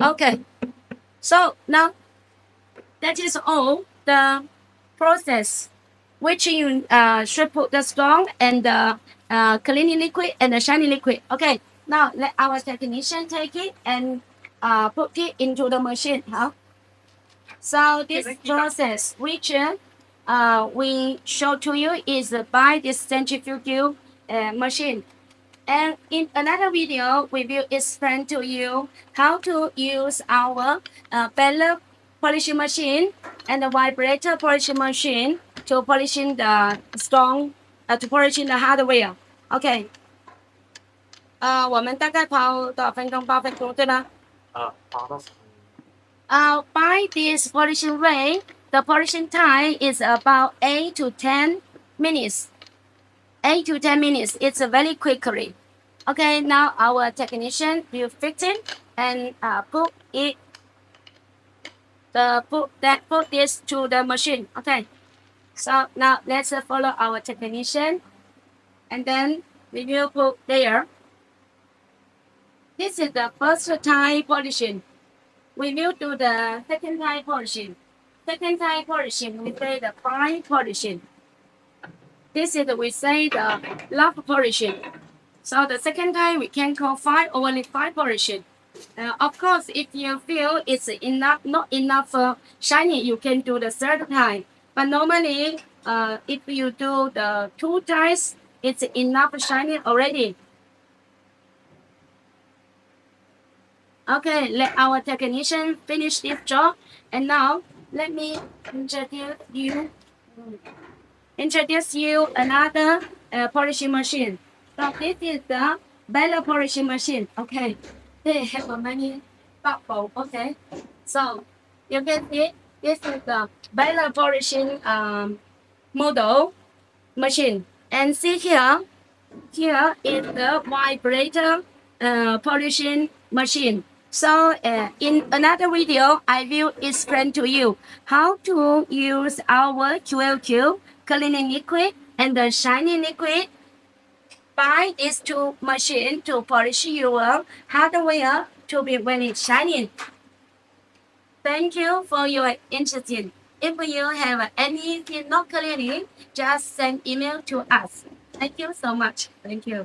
Okay, so now that is all the process which you should put the strong and the cleaning liquid and the shiny liquid. Okay, now let our technician take it and put it into the machine. Huh? So this process which we show to you is by this centrifugal machine. And in another video, we will explain to you how to use our pellet polishing machine and the vibrator polishing machine to polishing the stone, to polishing the hardware. Okay. 我们大概跑多少分钟？8分钟，对吗？By this polishing rate, the polishing time is about 8 to 10 minutes. 8 to 10 minutes. It's very quickly. Okay, now our technician will fix it and put this to the machine. Okay, so now let's follow our technician, and then we will put there. This is the first time polishing. We will do the second time polishing. Second time polishing, we say the fine polishing. This is we say the rough polishing. So the second time we can call fine or only fine polishing. Of course, if you feel it's enough, not enough shiny, you can do the third time. But normally, if you do the 2 times, it's enough shiny already. Okay, let our technician finish this job. And now, let me introduce you another polishing machine. So this is the Bella polishing machine. Okay, they have a many bubble. Okay, so you can see this is the Bella polishing model machine. And see here, here is the vibrator polishing machine. So in another video, I will explain to you how to use our QLQ cleaning liquid and the shiny liquid by these two machines to polish your hardware to be very shiny. Thank you for your interest. If you have anything not clearly, just send email to us. Thank you so much. Thank you.